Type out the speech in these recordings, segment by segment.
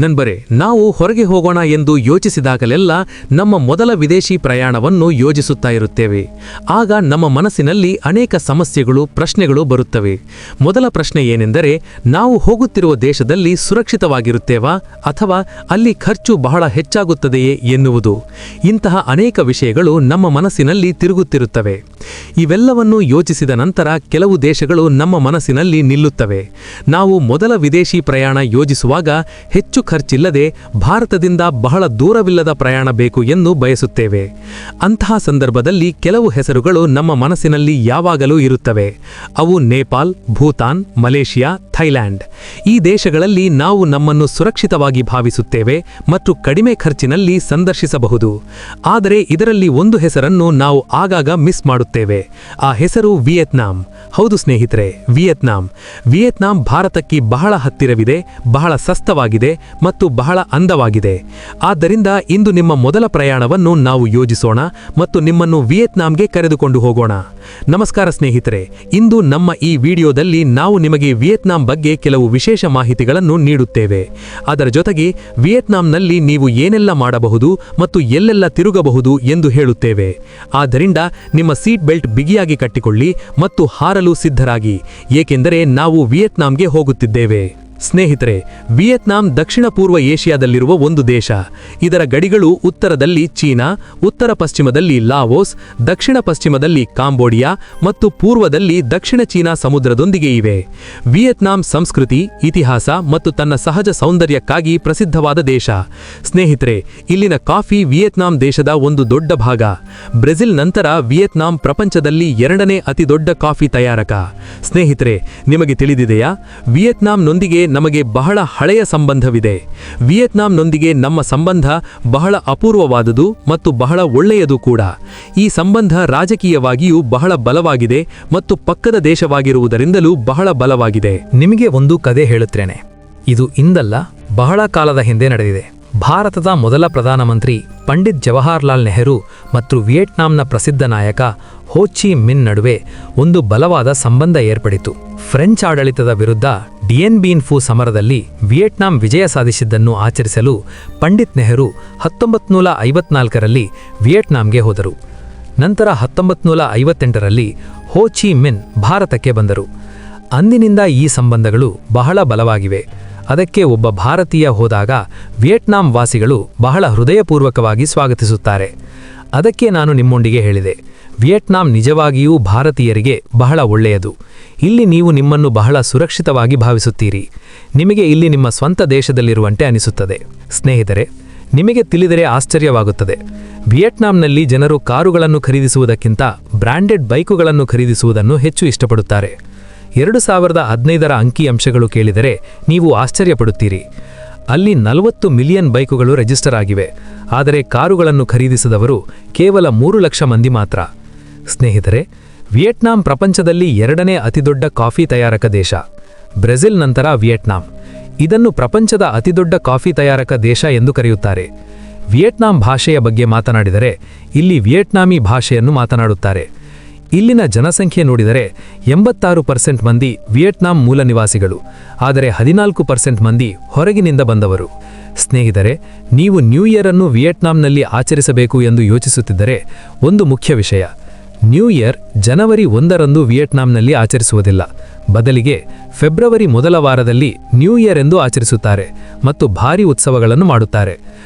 ನನ್ಬರೆ ನಾವು ಹೊರಗೆ ಹೋಗೋಣ ಎಂದು ಯೋಚಿಸಿದಾಗಲೆಲ್ಲ ನಮ್ಮ ಮೊದಲ ವಿದೇಶಿ ಪ್ರಯಾಣವನ್ನು ಯೋಜಿಸುತ್ತಾ ಇರುತ್ತೇವೆ. ಆಗ ನಮ್ಮ ಮನಸ್ಸಿನಲ್ಲಿ ಅನೇಕ ಸಮಸ್ಯೆಗಳು, ಪ್ರಶ್ನೆಗಳು ಬರುತ್ತವೆ. ಮೊದಲ ಪ್ರಶ್ನೆ ಏನೆಂದರೆ, ನಾವು ಹೋಗುತ್ತಿರುವ ದೇಶದಲ್ಲಿ ಸುರಕ್ಷಿತವಾಗಿರುತ್ತೇವಾ ಅಥವಾ ಅಲ್ಲಿ ಖರ್ಚು ಬಹಳ ಹೆಚ್ಚಾಗುತ್ತದೆಯೇ ಎನ್ನುವುದು. ಇಂತಹ ಅನೇಕ ವಿಷಯಗಳು ನಮ್ಮ ಮನಸ್ಸಿನಲ್ಲಿ ತಿರುಗುತ್ತಿರುತ್ತವೆ. ಇವೆಲ್ಲವನ್ನೂ ಯೋಚಿಸಿದ ನಂತರ ಕೆಲವು ದೇಶಗಳು ನಮ್ಮ ಮನಸ್ಸಿನಲ್ಲಿ ನಿಲ್ಲುತ್ತವೆ. ನಾವು ಮೊದಲ ವಿದೇಶಿ ಪ್ರಯಾಣ ಯೋಜಿಸುವಾಗ ಹೆಚ್ಚು ಖರ್ಚಿಲ್ಲದೆ ಭಾರತದಿಂದ ಬಹಳ ದೂರವಿಲ್ಲದ ಪ್ರಯಾಣ ಬೇಕು ಎಂದು ಬಯಸುತ್ತೇವೆ. ಅಂತಹ ಸಂದರ್ಭದಲ್ಲಿ ಕೆಲವು ಹೆಸರುಗಳು ನಮ್ಮ ಮನಸ್ಸಿನಲ್ಲಿ ಯಾವಾಗಲೂ ಇರುತ್ತವೆ. ಅವು ನೇಪಾಲ್, ಭೂತಾನ್, ಮಲೇಷಿಯಾ, ಥೈಲ್ಯಾಂಡ್. ಈ ದೇಶಗಳಲ್ಲಿ ನಾವು ನಮ್ಮನ್ನು ಸುರಕ್ಷಿತವಾಗಿ ಭಾವಿಸುತ್ತೇವೆ ಮತ್ತು ಕಡಿಮೆ ಖರ್ಚಿನಲ್ಲಿ ಸಂದರ್ಶಿಸಬಹುದು. ಆದರೆ ಇದರಲ್ಲಿ ಒಂದು ಹೆಸರನ್ನು ನಾವು ಆಗಾಗ ಮಿಸ್ ಮಾಡುತ್ತೇವೆ. ಆ ಹೆಸರು ವಿಯೆಟ್ನಾಂ. ಹೌದು ಸ್ನೇಹಿತರೆ, ವಿಯೆಟ್ನಾಂ ಭಾರತಕ್ಕೆ ಬಹಳ ಹತ್ತಿರವಿದೆ, ಬಹಳ ಸಸ್ತವಾಗಿದೆ ಮತ್ತು ಬಹಳ ಅಂದವಾಗಿದೆ. ಆದ್ದರಿಂದ ಇಂದು ನಿಮ್ಮ ಮೊದಲ ಪ್ರಯಾಣವನ್ನು ನಾವು ಯೋಜಿಸೋಣ ಮತ್ತು ನಿಮ್ಮನ್ನು ವಿಯೆಟ್ನಾಂಗೆ ಕರೆದುಕೊಂಡು ಹೋಗೋಣ. ನಮಸ್ಕಾರ ಸ್ನೇಹಿತರೆ, ಇಂದು ನಮ್ಮ ಈ ವಿಡಿಯೋದಲ್ಲಿ ನಾವು ನಿಮಗೆ ವಿಯೆಟ್ನಾಂ ಬಗ್ಗೆ ಕೆಲವು ವಿಶೇಷ ಮಾಹಿತಿಗಳನ್ನು ನೀಡುತ್ತೇವೆ. ಅದರ ಜೊತೆಗೆ ವಿಯೆಟ್ನಾಂನಲ್ಲಿ ನೀವು ಏನೆಲ್ಲ ಮಾಡಬಹುದು ಮತ್ತು ಎಲ್ಲೆಲ್ಲ ತಿರುಗಬಹುದು ಎಂದು ಹೇಳುತ್ತೇವೆ. ಆದ್ದರಿಂದ ನಿಮ್ಮ ಸೀಟ್ ಬೆಲ್ಟ್ ಬಿಗಿಯಾಗಿ ಕಟ್ಟಿಕೊಳ್ಳಿ ಮತ್ತು ಹಾರಲು ಸಿದ್ಧರಾಗಿ, ಏಕೆಂದರೆ ನಾವು ವಿಯೆಟ್ನಾಂಗೆ ಹೋಗುತ್ತಿದ್ದೇವೆ. ಸ್ನೇಹಿತರೆ, ವಿಯೆಟ್ನಾಂ ದಕ್ಷಿಣ ಪೂರ್ವ ಏಷ್ಯಾದಲ್ಲಿರುವ ಒಂದು ದೇಶ. ಇದರ ಗಡಿಗಳು ಉತ್ತರದಲ್ಲಿ ಚೀನಾ, ಉತ್ತರ ಪಶ್ಚಿಮದಲ್ಲಿ ಲಾವೋಸ್, ದಕ್ಷಿಣ ಪಶ್ಚಿಮದಲ್ಲಿ ಕಾಂಬೋಡಿಯಾ ಮತ್ತು ಪೂರ್ವದಲ್ಲಿ ದಕ್ಷಿಣ ಚೀನಾ ಸಮುದ್ರದೊಂದಿಗೆ ಇವೆ. ವಿಯೆಟ್ನಾಂ ಸಂಸ್ಕೃತಿ, ಇತಿಹಾಸ ಮತ್ತು ತನ್ನ ಸಹಜ ಸೌಂದರ್ಯಕ್ಕಾಗಿ ಪ್ರಸಿದ್ಧವಾದ ದೇಶ. ಸ್ನೇಹಿತರೆ, ಇಲ್ಲಿನ ಕಾಫಿ ವಿಯೆಟ್ನಾಂ ದೇಶದ ಒಂದು ದೊಡ್ಡ ಭಾಗ. ಬ್ರೆಜಿಲ್ ನಂತರ ವಿಯೆಟ್ನಾಂ ಪ್ರಪಂಚದಲ್ಲಿ ಎರಡನೇ ಅತಿದೊಡ್ಡ ಕಾಫಿ ತಯಾರಕ. ಸ್ನೇಹಿತರೆ, ನಿಮಗೆ ತಿಳಿದಿದೆಯಾ, ವಿಯೆಟ್ನಾಂನೊಂದಿಗೆ ನಮಗೆ ಬಹಳ ಹಳೆಯ ಸಂಬಂಧವಿದೆ. ವಿಯೆಟ್ನಾಂನೊಂದಿಗೆ ನಮ್ಮ ಸಂಬಂಧ ಬಹಳ ಅಪೂರ್ವವಾದುದು ಮತ್ತು ಬಹಳ ಒಳ್ಳೆಯದು ಕೂಡ. ಈ ಸಂಬಂಧ ರಾಜಕೀಯವಾಗಿಯೂ ಬಹಳ ಬಲವಾಗಿದೆ ಮತ್ತು ಪಕ್ಕದ ದೇಶವಾಗಿರುವುದರಿಂದಲೂ ಬಹಳ ಬಲವಾಗಿದೆ. ನಿಮಗೆ ಒಂದು ಕತೆ ಹೇಳುತ್ತೇನೆ. ಇದು ಇಂದಲ್ಲ, ಬಹಳ ಕಾಲದ ಹಿಂದೆ ನಡೆದಿದೆ. ಭಾರತದ ಮೊದಲ ಪ್ರಧಾನಮಂತ್ರಿ ಪಂಡಿತ್ ಜವಾಹರ್ಲಾಲ್ ನೆಹರು ಮತ್ತು ವಿಯೆಟ್ನಾಂನ ಪ್ರಸಿದ್ಧ ನಾಯಕ ಹೋ ಚಿ ಮಿನ್ ನಡುವೆ ಒಂದು ಬಲವಾದ ಸಂಬಂಧ ಏರ್ಪಡಿತು. ಫ್ರೆಂಚ್ ಆಡಳಿತದ ವಿರುದ್ಧ ಡಿಯನ್ ಬೀನ್ ಫು ಸಮರದಲ್ಲಿ ವಿಯೆಟ್ನಾಂ ವಿಜಯ ಸಾಧಿಸಿದ್ದನ್ನು ಆಚರಿಸಲು ಪಂಡಿತ್ ನೆಹರು 1954ರಲ್ಲಿ ವಿಯೆಟ್ನಾಂಗೆ ಹೋದರು. ನಂತರ 1958ರಲ್ಲಿ ಹೋ ಚಿ ಮಿನ್ ಭಾರತಕ್ಕೆ ಬಂದರು. ಅಂದಿನಿಂದ ಈ ಸಂಬಂಧಗಳು ಬಹಳ ಬಲವಾಗಿವೆ. ಅದಕ್ಕೆ ಒಬ್ಬ ಭಾರತೀಯ ಹೋದಾಗ ವಿಯೆಟ್ನಾಂ ವಾಸಿಗಳು ಬಹಳ ಹೃದಯಪೂರ್ವಕವಾಗಿ ಸ್ವಾಗತಿಸುತ್ತಾರೆ. ಅದಕ್ಕೆ ನಾನು ನಿಮ್ಮೊಂದಿಗೆ ಹೇಳಿದೆ, ವಿಯೆಟ್ನಾಂ ನಿಜವಾಗಿಯೂ ಭಾರತೀಯರಿಗೆ ಬಹಳ ಒಳ್ಳೆಯದು. ಇಲ್ಲಿ ನೀವು ನಿಮ್ಮನ್ನು ಬಹಳ ಸುರಕ್ಷಿತವಾಗಿ ಭಾವಿಸುತ್ತೀರಿ. ನಿಮಗೆ ಇಲ್ಲಿ ನಿಮ್ಮ ಸ್ವಂತ ದೇಶದಲ್ಲಿರುವಂತೆ ಅನಿಸುತ್ತದೆ. ಸ್ನೇಹಿತರೆ, ನಿಮಗೆ ತಿಳಿದರೆ ಆಶ್ಚರ್ಯವಾಗುತ್ತದೆ. ವಿಯೆಟ್ನಾಂನಲ್ಲಿ ಜನರು ಕಾರುಗಳನ್ನು ಖರೀದಿಸುವುದಕ್ಕಿಂತ ಬ್ರ್ಯಾಂಡೆಡ್ ಬೈಕುಗಳನ್ನು ಖರೀದಿಸುವುದನ್ನು ಹೆಚ್ಚು ಇಷ್ಟಪಡುತ್ತಾರೆ. 2015ರ ಅಂಕಿಅಂಶಗಳು ಕೇಳಿದರೆ ನೀವು ಆಶ್ಚರ್ಯಪಡುತ್ತೀರಿ. ಅಲ್ಲಿ 40 ಮಿಲಿಯನ್ ಬೈಕುಗಳು ರಿಜಿಸ್ಟರ್ ಆಗಿವೆ. ಆದರೆ ಕಾರುಗಳನ್ನು ಖರೀದಿಸಿದವರು ಕೇವಲ 3 ಲಕ್ಷ ಮಂದಿ ಮಾತ್ರ. ಸ್ನೇಹಿತರೆ, ವಿಯೆಟ್ನಾಂ ಪ್ರಪಂಚದಲ್ಲಿ ಎರಡನೇ ಅತಿದೊಡ್ಡ ಕಾಫಿ ತಯಾರಕ ದೇಶ. ಬ್ರೆಜಿಲ್ ನಂತರ ವಿಯೆಟ್ನಾಂ. ಇದನ್ನು ಪ್ರಪಂಚದ ಅತಿದೊಡ್ಡ ಕಾಫಿ ತಯಾರಕ ದೇಶ ಎಂದು ಕರೆಯುತ್ತಾರೆ. ವಿಯೆಟ್ನಾಂ ಭಾಷೆಯ ಬಗ್ಗೆ ಮಾತನಾಡಿದರೆ ಇಲ್ಲಿ ವಿಯೆಟ್ನಾಮಿ ಭಾಷೆಯನ್ನು ಮಾತನಾಡುತ್ತಾರೆ. ಇಲ್ಲಿನ ಜನಸಂಖ್ಯೆ ನೋಡಿದರೆ 86% ಮಂದಿ ವಿಯೆಟ್ನಾಂ ಮೂಲ ನಿವಾಸಿಗಳು, ಆದರೆ 14% ಮಂದಿ ಹೊರಗಿನಿಂದ ಬಂದವರು. ಸ್ನೇಹಿತರೆ, ನೀವು ನ್ಯೂ ಇಯರ್ ಅನ್ನು ವಿಯೆಟ್ನಾಂನಲ್ಲಿ ಆಚರಿಸಬೇಕು ಎಂದು ಯೋಚಿಸುತ್ತಿದ್ದರೆ ಒಂದು ಮುಖ್ಯ ವಿಷಯ, ನ್ಯೂ ಇಯರ್ ಜನವರಿ 1ರಂದು ವಿಯೆಟ್ನಾಂನಲ್ಲಿ ಆಚರಿಸುವುದಿಲ್ಲ. ಬದಲಿಗೆ ಫೆಬ್ರವರಿ ಮೊದಲ ವಾರದಲ್ಲಿ ನ್ಯೂ ಇಯರ್ ಎಂದು ಆಚರಿಸುತ್ತಾರೆ ಮತ್ತು ಭಾರೀ ಉತ್ಸವಗಳನ್ನು ಮಾಡುತ್ತಾರೆ.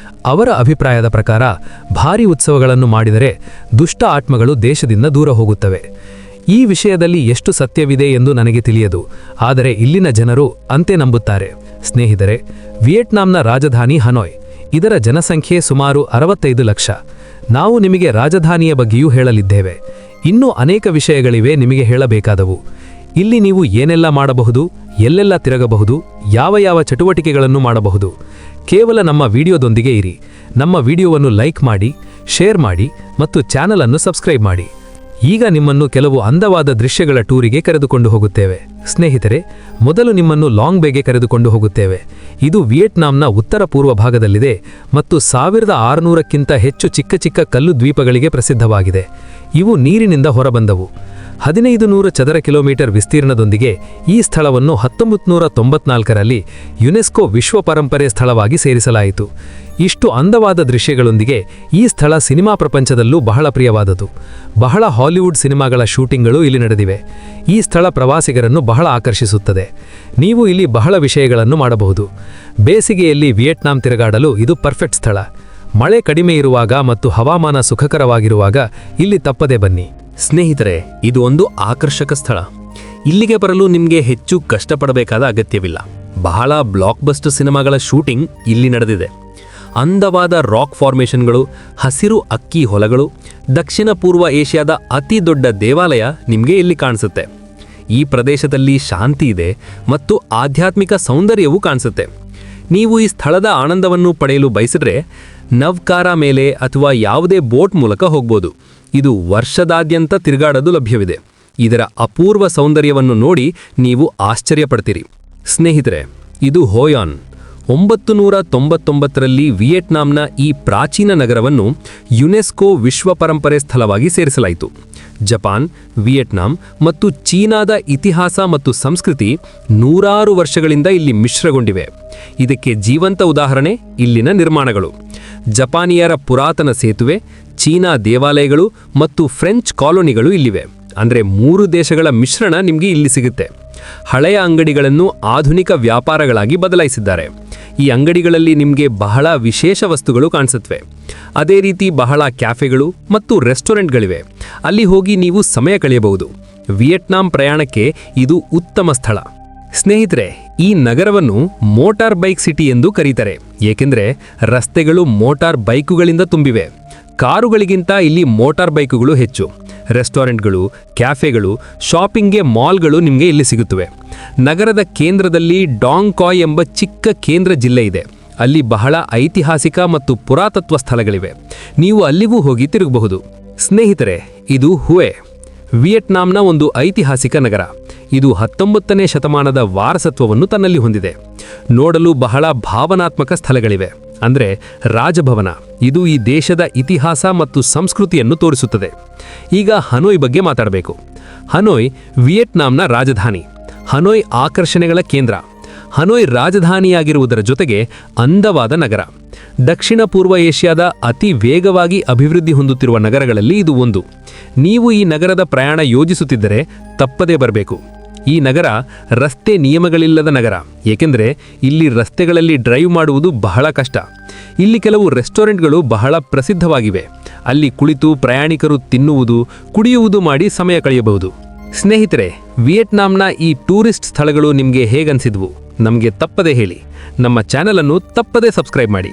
ಅವರ ಅಭಿಪ್ರಾಯದ ಪ್ರಕಾರ ಭಾರೀ ಉತ್ಸವಗಳನ್ನು ಮಾಡಿದರೆ ದುಷ್ಟ ಆತ್ಮಗಳು ದೇಶದಿಂದ ದೂರ ಹೋಗುತ್ತವೆ. ಈ ವಿಷಯದಲ್ಲಿ ಎಷ್ಟು ಸತ್ಯವಿದೆ ಎಂದು ನನಗೆ ತಿಳಿಯದು, ಆದರೆ ಇಲ್ಲಿನ ಜನರು ಅಂತೆ ನಂಬುತ್ತಾರೆ. ಸ್ನೇಹಿತರೆ, ವಿಯೆಟ್ನಾಂನ ರಾಜಧಾನಿ ಹನೋಯ್. ಇದರ ಜನಸಂಖ್ಯೆ ಸುಮಾರು 65 ಲಕ್ಷ. ನಾವು ನಿಮಗೆ ರಾಜಧಾನಿಯ ಬಗ್ಗೆಯೂ ಹೇಳಲಿದ್ದೇವೆ. ಇನ್ನೂ ಅನೇಕ ವಿಷಯಗಳಿವೆ ನಿಮಗೆ ಹೇಳಬೇಕಾದವು. ಇಲ್ಲಿ ನೀವು ಏನೆಲ್ಲ ಮಾಡಬಹುದು, ಎಲ್ಲೆಲ್ಲ ತಿರುಗಬಹುದು, ಯಾವ ಚಟುವಟಿಕೆಗಳನ್ನು ಮಾಡಬಹುದು. ಕೇವಲ ನಮ್ಮ ವಿಡಿಯೋದೊಂದಿಗೆ ಇರಿ. ನಮ್ಮ ವಿಡಿಯೋವನ್ನು ಲೈಕ್ ಮಾಡಿ, ಶೇರ್ ಮಾಡಿ ಮತ್ತು ಚಾನಲ್ ಅನ್ನು ಸಬ್ಸ್ಕ್ರೈಬ್ ಮಾಡಿ. ಈಗ ನಿಮ್ಮನ್ನು ಕೆಲವು ಅಂದವಾದ ದೃಶ್ಯಗಳ ಟೂರಿಗೆ ಕರೆದುಕೊಂಡು ಹೋಗುತ್ತೇವೆ. ಸ್ನೇಹಿತರೆ, ಮೊದಲು ನಿಮ್ಮನ್ನು ಲಾಂಗ್ ಬೇಗೆ ಕರೆದುಕೊಂಡು ಹೋಗುತ್ತೇವೆ. ಇದು ವಿಯೆಟ್ನಾಂನ ಉತ್ತರ ಪೂರ್ವ ಭಾಗದಲ್ಲಿದೆ ಮತ್ತು 1600ಕ್ಕಿಂತ ಹೆಚ್ಚು ಚಿಕ್ಕ ಚಿಕ್ಕ ಕಲ್ಲು ದ್ವೀಪಗಳಿಗೆ ಪ್ರಸಿದ್ಧವಾಗಿದೆ. ಇವು ನೀರಿನಿಂದ ಹೊರಬಂದವು. 1500 ಚದರ ಕಿಲೋಮೀಟರ್ ವಿಸ್ತೀರ್ಣದೊಂದಿಗೆ ಈ ಸ್ಥಳವನ್ನು 1994ರಲ್ಲಿ ಯುನೆಸ್ಕೋ ವಿಶ್ವ ಪರಂಪರೆ ಸ್ಥಳವಾಗಿ ಸೇರಿಸಲಾಯಿತು. ಇಷ್ಟು ಅಂದವಾದ ದೃಶ್ಯಗಳೊಂದಿಗೆ ಈ ಸ್ಥಳ ಸಿನಿಮಾ ಪ್ರಪಂಚದಲ್ಲೂ ಬಹಳ ಪ್ರಿಯವಾದದ್ದು. ಬಹಳ ಹಾಲಿವುಡ್ ಸಿನಿಮಾಗಳ ಶೂಟಿಂಗ್ಗಳು ಇಲ್ಲಿ ನಡೆದಿವೆ. ಈ ಸ್ಥಳ ಪ್ರವಾಸಿಗರನ್ನು ಬಹಳ ಆಕರ್ಷಿಸುತ್ತದೆ. ನೀವು ಇಲ್ಲಿ ಬಹಳ ವಿಷಯಗಳನ್ನು ಮಾಡಬಹುದು. ಬೇಸಿಗೆಯಲ್ಲಿ ವಿಯೆಟ್ನಾಂ ತಿರುಗಾಡಲು ಇದು ಪರ್ಫೆಕ್ಟ್ ಸ್ಥಳ. ಮಳೆ ಕಡಿಮೆ ಇರುವಾಗ ಮತ್ತು ಹವಾಮಾನ ಸುಖಕರವಾಗಿರುವಾಗ ಇಲ್ಲಿ ತಪ್ಪದೆ ಬನ್ನಿ. ಸ್ನೇಹಿತರೆ, ಇದು ಒಂದು ಆಕರ್ಷಕ ಸ್ಥಳ. ಇಲ್ಲಿಗೆ ಬರಲು ನಿಮಗೆ ಹೆಚ್ಚು ಕಷ್ಟಪಡಬೇಕಾದ ಅಗತ್ಯವಿಲ್ಲ. ಬಹಳ ಬ್ಲಾಕ್ಬಸ್ಟರ್ ಸಿನಿಮಾಗಳ ಶೂಟಿಂಗ್ ಇಲ್ಲಿ ನಡೆದಿದೆ. ಅಂದವಾದ ರಾಕ್ ಫಾರ್ಮೇಷನ್ಗಳು, ಹಸಿರು ಅಕ್ಕಿ ಹೊಲಗಳು, ದಕ್ಷಿಣ ಪೂರ್ವ ಏಷ್ಯಾದ ಅತಿ ದೊಡ್ಡ ದೇವಾಲಯ ನಿಮಗೆ ಇಲ್ಲಿ ಕಾಣಿಸುತ್ತೆ. ಈ ಪ್ರದೇಶದಲ್ಲಿ ಶಾಂತಿ ಇದೆ ಮತ್ತು ಆಧ್ಯಾತ್ಮಿಕ ಸೌಂದರ್ಯವೂ ಕಾಣಿಸುತ್ತೆ. ನೀವು ಈ ಸ್ಥಳದ ಆನಂದವನ್ನು ಪಡೆಯಲು ಬಯಸಿದ್ರೆ ನವ್ಕಾರಾ ಮೇಲೆ ಅಥವಾ ಯಾವುದೇ ಬೋಟ್ ಮೂಲಕ ಹೋಗ್ಬೋದು. ಇದು ವರ್ಷದಾದ್ಯಂತ ತಿರುಗಾಡಲು ಲಭ್ಯವಿದೆ. ಇದರ ಅಪೂರ್ವ ಸೌಂದರ್ಯವನ್ನು ನೋಡಿ ನೀವು ಆಶ್ಚರ್ಯಪಡ್ತೀರಿ. ಸ್ನೇಹಿತರೆ, ಇದು ಹೋಯಾನ್. 999ರಲ್ಲಿ ವಿಯೆಟ್ನಾಂನ ಈ ಪ್ರಾಚೀನ ನಗರವನ್ನು ಯುನೆಸ್ಕೋ ವಿಶ್ವ ಪರಂಪರೆ ಸ್ಥಳವಾಗಿ ಸೇರಿಸಲಾಯಿತು. ಜಪಾನ್, ವಿಯೆಟ್ನಾಂ ಮತ್ತು ಚೀನಾದ ಇತಿಹಾಸ ಮತ್ತು ಸಂಸ್ಕೃತಿ ನೂರಾರು ವರ್ಷಗಳಿಂದ ಇಲ್ಲಿ ಮಿಶ್ರಗೊಂಡಿವೆ. ಇದಕ್ಕೆ ಜೀವಂತ ಉದಾಹರಣೆ ಇಲ್ಲಿನ ನಿರ್ಮಾಣಗಳು. ಜಪಾನಿಯರ ಪುರಾತನ ಸೇತುವೆ, ಚೀನಾ ದೇವಾಲಯಗಳು ಮತ್ತು ಫ್ರೆಂಚ್ ಕಾಲೋನಿಗಳು ಇಲ್ಲಿವೆ. ಅಂದರೆ 3 ದೇಶಗಳ ಮಿಶ್ರಣ ನಿಮಗೆ ಇಲ್ಲಿ ಸಿಗುತ್ತೆ. ಹಳೆಯ ಅಂಗಡಿಗಳನ್ನು ಆಧುನಿಕ ವ್ಯಾಪಾರಗಳಾಗಿ ಬದಲಾಯಿಸಿದ್ದಾರೆ. ಈ ಅಂಗಡಿಗಳಲ್ಲಿ ನಿಮಗೆ ಬಹಳ ವಿಶೇಷ ವಸ್ತುಗಳು ಕಾಣಿಸುತ್ತವೆ. ಅದೇ ರೀತಿ ಬಹಳ ಕ್ಯಾಫೆಗಳು ಮತ್ತು ರೆಸ್ಟೋರೆಂಟ್ಗಳಿವೆ. ಅಲ್ಲಿ ಹೋಗಿ ನೀವು ಸಮಯ ಕಳೆಯಬಹುದು. ವಿಯೆಟ್ನಾಂ ಪ್ರಯಾಣಕ್ಕೆ ಇದು ಉತ್ತಮ ಸ್ಥಳ. ಸ್ನೇಹಿತರೆ, ಈ ನಗರವನ್ನು ಮೋಟಾರ್ ಬೈಕ್ ಸಿಟಿ ಎಂದು ಕರೀತಾರೆ. ಏಕೆಂದರೆ ರಸ್ತೆಗಳು ಮೋಟಾರ್ ಬೈಕುಗಳಿಂದ ತುಂಬಿವೆ. ಕಾರುಗಳಿಗಿಂತ ಇಲ್ಲಿ ಮೋಟಾರ್ ಬೈಕುಗಳು ಹೆಚ್ಚು. ರೆಸ್ಟೋರೆಂಟ್ಗಳು, ಕ್ಯಾಫೆಗಳು, ಶಾಪಿಂಗ್ಗೆ ಮಾಲ್ಗಳು ನಿಮಗೆ ಇಲ್ಲಿ ಸಿಗುತ್ತವೆ. ನಗರದ ಕೇಂದ್ರದಲ್ಲಿ ಡಾಂಗ್ ಕಾಯ್ ಎಂಬ ಚಿಕ್ಕ ಕೇಂದ್ರ ಜಿಲ್ಲೆ ಇದೆ. ಅಲ್ಲಿ ಬಹಳ ಐತಿಹಾಸಿಕ ಮತ್ತು ಪುರಾತತ್ವ ಸ್ಥಳಗಳಿವೆ. ನೀವು ಅಲ್ಲಿಗೂ ಹೋಗಿ ತಿರುಗಬಹುದು. ಸ್ನೇಹಿತರೆ, ಇದು ಹುಯೆ, ವಿಯೆಟ್ನಾಂನ ಒಂದು ಐತಿಹಾಸಿಕ ನಗರ. ಇದು 19ನೇ ಶತಮಾನದ ವಾರಸತ್ವವನ್ನು ತನ್ನಲ್ಲಿ ಹೊಂದಿದೆ. ನೋಡಲು ಬಹಳ ಭಾವನಾತ್ಮಕ ಸ್ಥಳಗಳಿವೆ. ಅಂದರೆ ರಾಜಭವನ. ಇದು ಈ ದೇಶದ ಇತಿಹಾಸ ಮತ್ತು ಸಂಸ್ಕೃತಿಯನ್ನು ತೋರಿಸುತ್ತದೆ. ಈಗ ಹನೋಯ್ ಬಗ್ಗೆ ಮಾತಾಡಬೇಕು. ಹನೋಯ್ ವಿಯೆಟ್ನಾಂನ ರಾಜಧಾನಿ. ಹನೋಯ್ ಆಕರ್ಷಣೆಗಳ ಕೇಂದ್ರ. ಹನೋಯ್ ರಾಜಧಾನಿಯಾಗಿರುವುದರ ಜೊತೆಗೆ ಅಂದವಾದ ನಗರ. ದಕ್ಷಿಣ ಪೂರ್ವ ಏಷ್ಯಾದ ಅತಿ ವೇಗವಾಗಿ ಅಭಿವೃದ್ಧಿ ಹೊಂದುತ್ತಿರುವ ನಗರಗಳಲ್ಲಿ ಇದು ಒಂದು. ನೀವು ಈ ನಗರದ ಪ್ರಯಾಣ ಯೋಜಿಸುತ್ತಿದ್ದರೆ ತಪ್ಪದೇ ಬರಬೇಕು. ಈ ನಗರ ರಸ್ತೆ ನಿಯಮಗಳಿಲ್ಲದ ನಗರ. ಏಕೆಂದರೆ ಇಲ್ಲಿ ರಸ್ತೆಗಳಲ್ಲಿ ಡ್ರೈವ್ ಮಾಡುವುದು ಬಹಳ ಕಷ್ಟ. ಇಲ್ಲಿ ಕೆಲವು ರೆಸ್ಟೋರೆಂಟ್ಗಳು ಬಹಳ ಪ್ರಸಿದ್ಧವಾಗಿವೆ. ಅಲ್ಲಿ ಕುಳಿತು ಪ್ರಯಾಣಿಕರು ತಿನ್ನುವುದು, ಕುಡಿಯುವುದು ಮಾಡಿ ಸಮಯ ಕಳೆಯಬಹುದು. ಸ್ನೇಹಿತರೆ, ವಿಯೆಟ್ನಾಂನ ಈ ಟೂರಿಸ್ಟ್ ಸ್ಥಳಗಳು ನಿಮಗೆ ಹೇಗನ್ಸಿದ್ವು? ನಮಗೆ ತಪ್ಪದೇ ಹೇಳಿ. ನಮ್ಮ ಚಾನೆಲ್ ಅನ್ನು ತಪ್ಪದೇ ಸಬ್ಸ್ಕ್ರೈಬ್ ಮಾಡಿ.